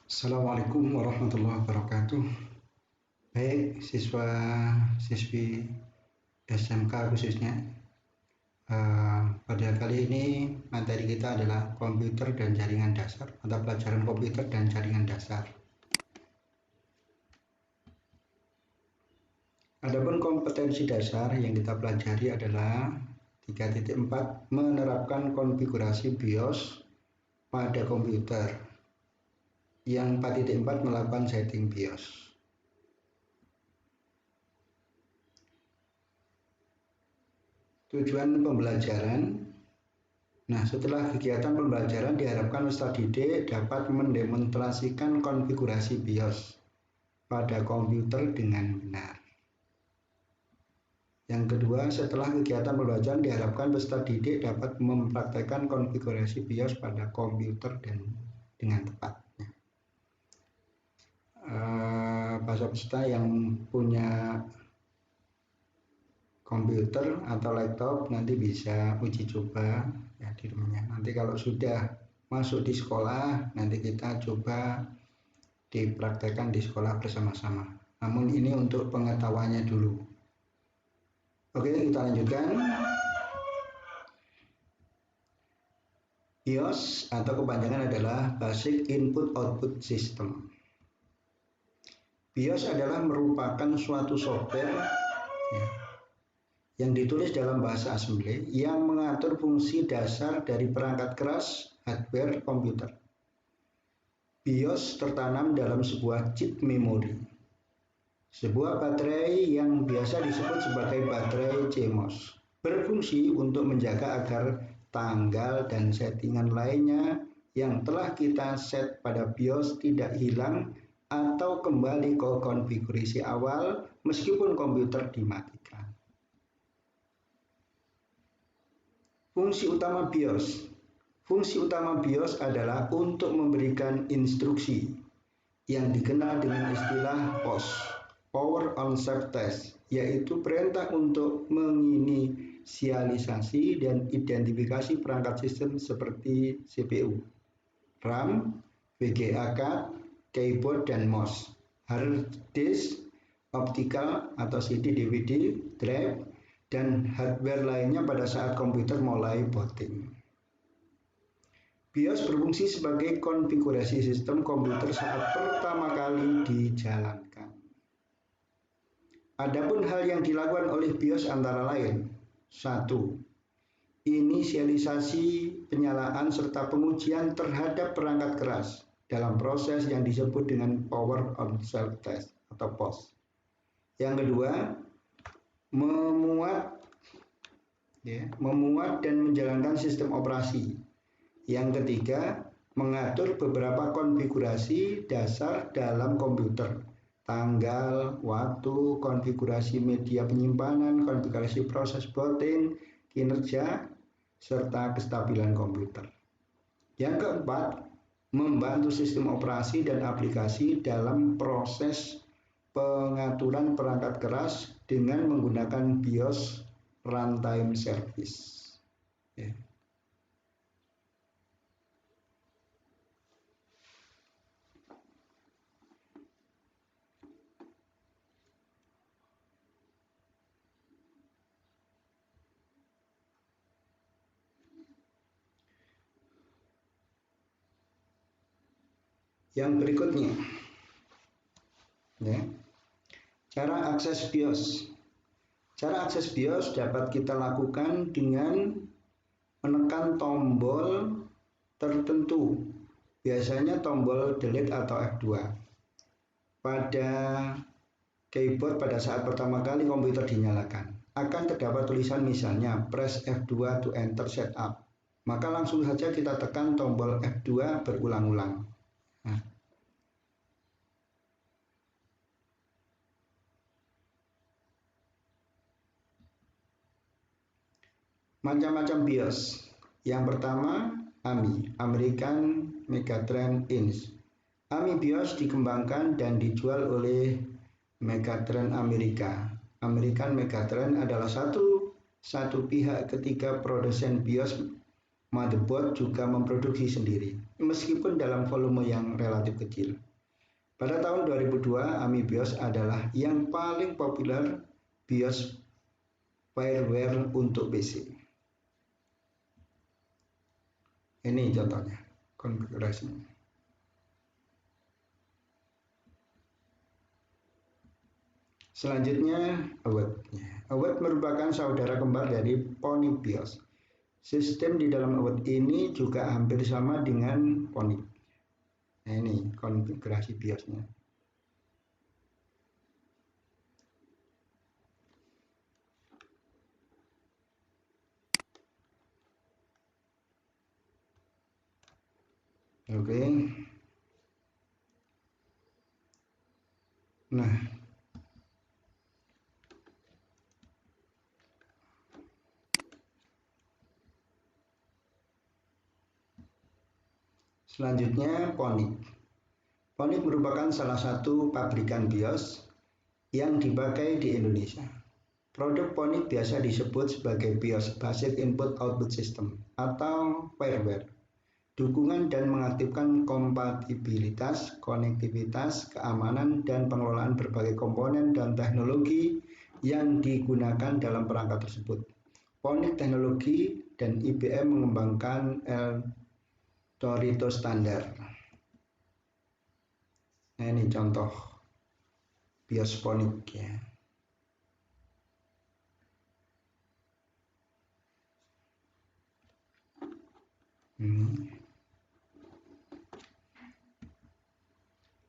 Assalamualaikum warahmatullahi wabarakatuh. Baik, siswa-siswi SMK khususnya. Pada kali ini materi kita adalah komputer dan jaringan dasar, mata pelajaran komputer dan jaringan dasar. Adapun kompetensi dasar yang kita pelajari adalah 3.4 menerapkan konfigurasi BIOS pada komputer. Yang 4.4 melakukan setting BIOS. Tujuan pembelajaran. Nah, setelah kegiatan pembelajaran diharapkan peserta didik dapat mendemonstrasikan konfigurasi BIOS pada komputer dengan benar. Yang kedua, setelah kegiatan pembelajaran diharapkan peserta didik dapat mempraktekkan konfigurasi BIOS pada komputer dan dengan tepat. Peserta yang punya komputer atau laptop nanti bisa uji coba ya di rumahnya. Nanti kalau sudah masuk di sekolah, nanti kita coba dipraktekkan di sekolah bersama-sama. Namun ini untuk pengetahuannya dulu. Oke, kita lanjutkan. BIOS atau kepanjangan adalah Basic Input Output System. BIOS adalah merupakan suatu software yang ditulis dalam bahasa assembly yang mengatur fungsi dasar dari perangkat keras hardware komputer. BIOS tertanam dalam sebuah chip memori, sebuah baterai yang biasa disebut sebagai baterai CMOS, berfungsi untuk menjaga agar tanggal dan settingan lainnya yang telah kita set pada BIOS tidak hilang atau kembali ke konfigurasi awal meskipun komputer dimatikan. Fungsi utama BIOS. Fungsi utama BIOS adalah untuk memberikan instruksi yang dikenal dengan istilah POS, Power on Self Test, yaitu perintah untuk menginisialisasi dan identifikasi perangkat sistem seperti CPU, RAM, VGA card, keyboard dan mouse, hard disk, optical atau CD, DVD, drive, dan hardware lainnya pada saat komputer mulai booting. BIOS berfungsi sebagai konfigurasi sistem komputer saat pertama kali dijalankan. Adapun hal yang dilakukan oleh BIOS antara lain: 1. Inisialisasi, penyalaan, serta pengujian terhadap perangkat keras dalam proses yang disebut dengan Power on Self Test atau POS. Yang kedua, memuat dan menjalankan sistem operasi. Yang ketiga, mengatur beberapa konfigurasi dasar dalam komputer, tanggal, waktu, konfigurasi media penyimpanan, konfigurasi proses booting, kinerja, serta kestabilan komputer. Yang keempat, membantu sistem operasi dan aplikasi dalam proses pengaturan perangkat keras dengan menggunakan BIOS runtime service. Yang berikutnya, cara akses BIOS. Cara akses BIOS dapat kita lakukan dengan menekan tombol tertentu, biasanya tombol delete atau F2. Pada keyboard pada saat pertama kali komputer dinyalakan, akan terdapat tulisan misalnya press F2 to enter setup. Maka langsung saja kita tekan tombol F2 berulang-ulang. Macam-macam BIOS. Yang pertama, AMI, American Megatrend Inc. AMI BIOS dikembangkan dan dijual oleh Megatrend Amerika. American Megatrend adalah satu pihak ketiga produsen BIOS motherboard juga memproduksi sendiri, meskipun dalam volume yang relatif kecil. Pada tahun 2002, AMI BIOS adalah yang paling populer BIOS firmware untuk PC. Ini contohnya, konfigurasinya. Selanjutnya, AWET. AWET merupakan saudara kembar dari PONIC BIOS. Sistem di dalam AWET ini juga hampir sama dengan PONIC. Nah, ini konfigurasi BIOSnya. Oke. Nah, selanjutnya PONIC. PONIC merupakan salah satu pabrikan BIOS yang dipakai di Indonesia. Produk PONIC biasa disebut sebagai BIOS Basic Input Output System atau firmware. Dukungan dan mengaktifkan kompatibilitas, konektivitas, keamanan, dan pengelolaan berbagai komponen dan teknologi yang digunakan dalam perangkat tersebut. PONIC Teknologi dan IBM mengembangkan Torito standar. Nah, ini contoh BIOS PONIC ya.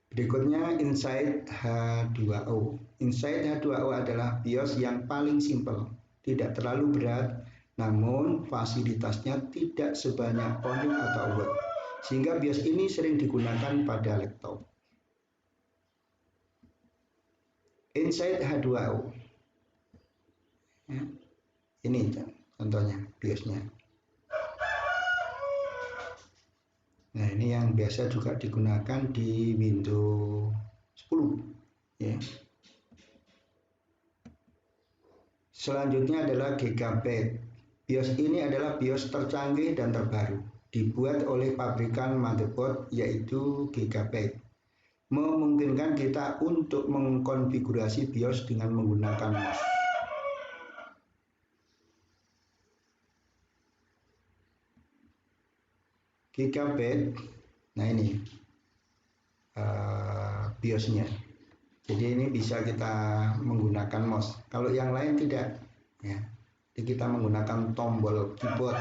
Berikutnya Insight H2O. Insight H2O adalah BIOS yang paling simpel, tidak terlalu berat, namun fasilitasnya tidak sebanyak PONIC atau AWET, sehingga BIOS ini sering digunakan pada laptop. Insight H2O. Ini contohnya BIOSnya. Nah, ini yang biasa juga digunakan di Windows 10 ya. Selanjutnya adalah Gigabyte. BIOS ini adalah BIOS tercanggih dan terbaru, dibuat oleh pabrikan motherboard yaitu Gigabyte. Memungkinkan kita untuk mengkonfigurasi BIOS dengan menggunakan mouse. Gigabyte, nah ini BIOSnya. Jadi ini bisa kita menggunakan mouse. Kalau yang lain tidak, ya. Jadi kita menggunakan tombol keyboard.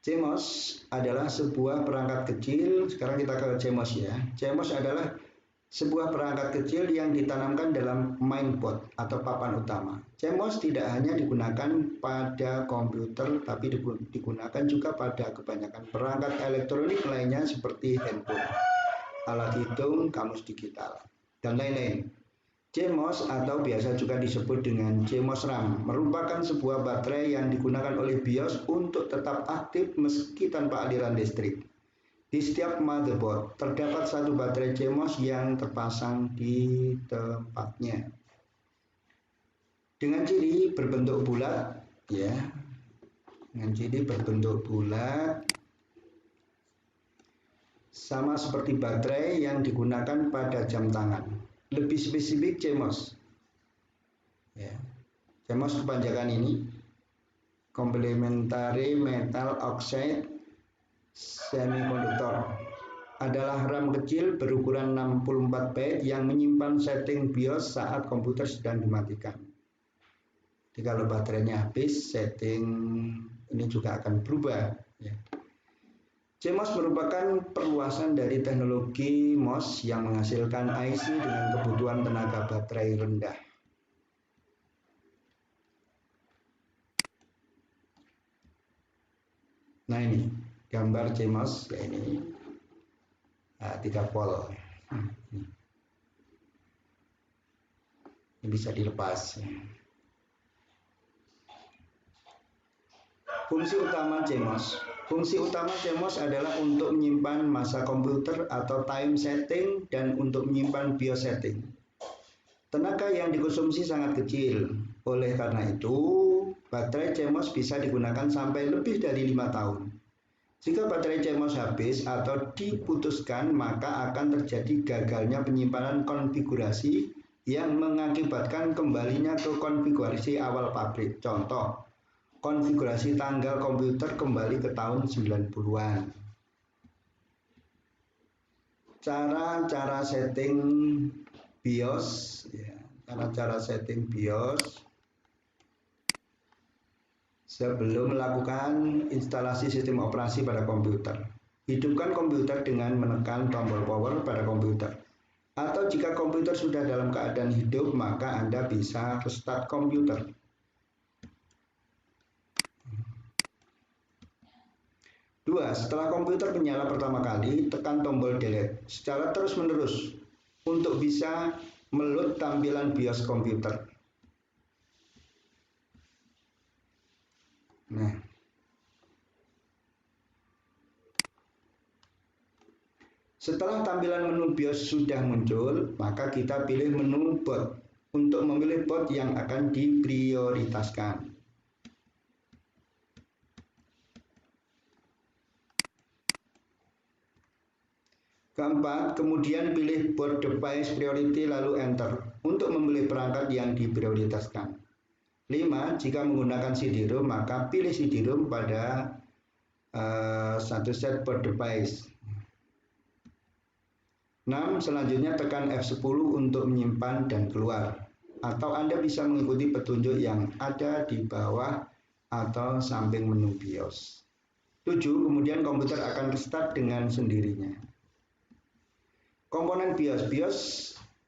CMOS adalah sebuah perangkat kecil. Sekarang kita ke CMOS ya. CMOS adalah sebuah perangkat kecil yang ditanamkan dalam mainboard atau papan utama. CMOS tidak hanya digunakan pada komputer, tapi digunakan juga pada kebanyakan perangkat elektronik lainnya seperti handphone, alat hitung, kamus digital, dan lain-lain. CMOS atau biasa juga disebut dengan CMOS RAM merupakan sebuah baterai yang digunakan oleh BIOS untuk tetap aktif meski tanpa aliran listrik. Di setiap motherboard terdapat satu baterai CMOS yang terpasang di tempatnya. Dengan ciri berbentuk bulat, ya. Dengan ciri berbentuk bulat, sama seperti baterai yang digunakan pada jam tangan. Lebih spesifik CMOS. Ya. CMOS kepanjangan ini Complementary Metal Oxide Semikonduktor adalah RAM kecil berukuran 64 byte yang menyimpan setting BIOS saat komputer sedang dimatikan. Jadi kalau baterainya habis, setting ini juga akan berubah. Ya. CMOS merupakan perluasan dari teknologi MOS yang menghasilkan IC dengan kebutuhan tenaga baterai rendah. Nah, ini gambar CMOS ya, ini 3 volt. Ini bisa dilepas. Fungsi utama CMOS. Fungsi utama CMOS adalah untuk menyimpan masa komputer atau time setting dan untuk menyimpan BIOS setting. Tenaga yang dikonsumsi sangat kecil. Oleh karena itu, Baterai CMOS bisa digunakan sampai lebih dari 5 tahun. Jika baterai CMOS habis atau diputuskan, maka akan terjadi gagalnya penyimpanan konfigurasi yang mengakibatkan kembalinya ke konfigurasi awal pabrik. Contoh, konfigurasi tanggal komputer kembali ke tahun 90-an. Cara setting BIOS, ya, cara setting BIOS sebelum melakukan instalasi sistem operasi pada komputer. Hidupkan komputer dengan menekan tombol power pada komputer. Atau jika komputer sudah dalam keadaan hidup, maka Anda bisa restart komputer. Dua, setelah komputer menyala pertama kali, tekan tombol delete secara terus-menerus untuk bisa meload tampilan BIOS komputer. Nah, setelah tampilan menu BIOS sudah muncul, maka kita pilih menu boot untuk memilih boot yang akan diprioritaskan. Keempat, kemudian pilih boot device priority lalu enter untuk memilih perangkat yang diprioritaskan. 5. Jika menggunakan CD-ROM, maka pilih CD-ROM pada satu set boot device. 6. Selanjutnya tekan F10 untuk menyimpan dan keluar. Atau Anda bisa mengikuti petunjuk yang ada di bawah atau samping menu BIOS. 7. Kemudian komputer akan restart dengan sendirinya. Komponen BIOS. BIOS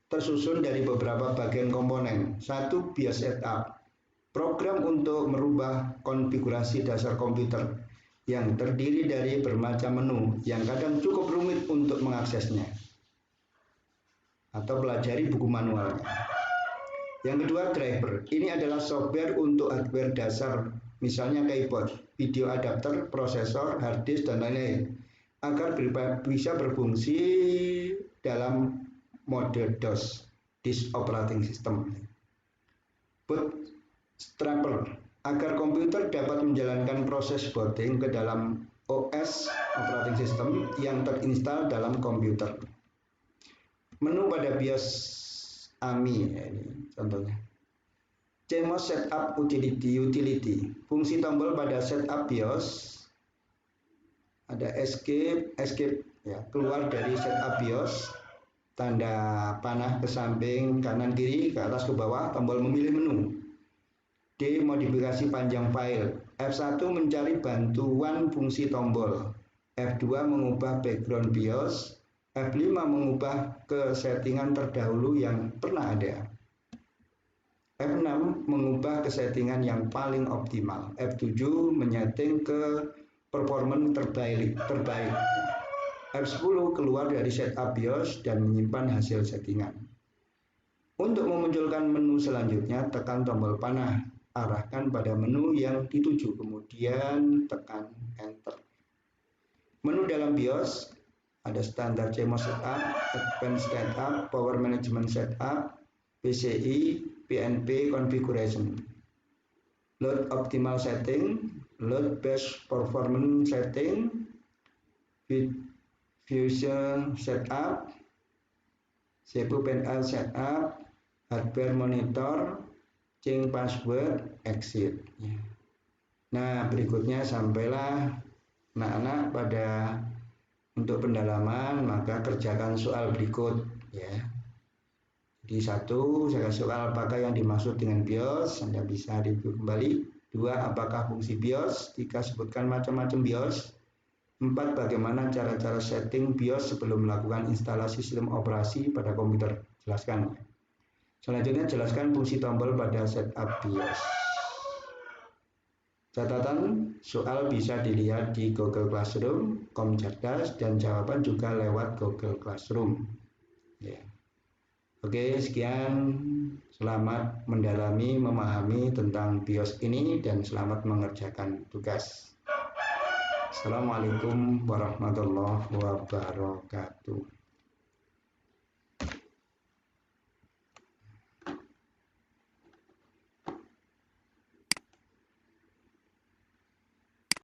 tersusun dari beberapa bagian komponen. 1. BIOS setup. Program untuk merubah konfigurasi dasar komputer yang terdiri dari bermacam menu yang kadang cukup rumit untuk mengaksesnya. Atau pelajari buku manualnya. Yang kedua, driver. Ini adalah software untuk hardware dasar, misalnya keyboard, video adapter, prosesor, hard disk, dan lain-lain, agar bisa berfungsi dalam mode DOS, Disk Operating System. Bootstrapper, agar komputer dapat menjalankan proses booting ke dalam OS Operating System yang terinstal dalam komputer. Menu pada BIOS AMI, ini contohnya. CMOS Setup Utility. Fungsi tombol pada setup BIOS ada escape ya, keluar dari setup BIOS, tanda panah ke samping, kanan kiri, ke atas ke bawah, tombol memilih menu. D. Modifikasi panjang file. F1 mencari bantuan fungsi tombol. F2 mengubah background BIOS. F5 mengubah ke settingan terdahulu yang pernah ada. F6 mengubah ke settingan yang paling optimal. F7 menyeting ke performance terbaik. F10 keluar dari setup BIOS dan menyimpan hasil settingan. Untuk memunculkan menu selanjutnya, tekan tombol panah, arahkan pada menu yang dituju, kemudian tekan enter. Menu dalam BIOS ada standar CMOS setup, advanced setup, power management setup, PCI, PNP configuration, load optimal setting, load best performance setting, fusion setup, CPU panel setup, hardware monitor, change password, exit. Nah, berikutnya sampailah anak-anak pada untuk pendalaman, maka kerjakan soal berikut ya. Di 1, saya kasih soal apakah yang dimaksud dengan BIOS, Anda bisa review kembali. 2, apakah fungsi BIOS? 3, sebutkan macam-macam BIOS. 4, bagaimana cara-cara setting BIOS sebelum melakukan instalasi sistem operasi pada komputer? Jelaskan. Selanjutnya, jelaskan fungsi tombol pada setup BIOS. Catatan soal bisa dilihat di Google Classroom, Cerdas, dan jawaban juga lewat Google Classroom. Ya. Oke, sekian. Selamat mendalami, memahami tentang BIOS ini, dan selamat mengerjakan tugas. Assalamualaikum warahmatullahi wabarakatuh.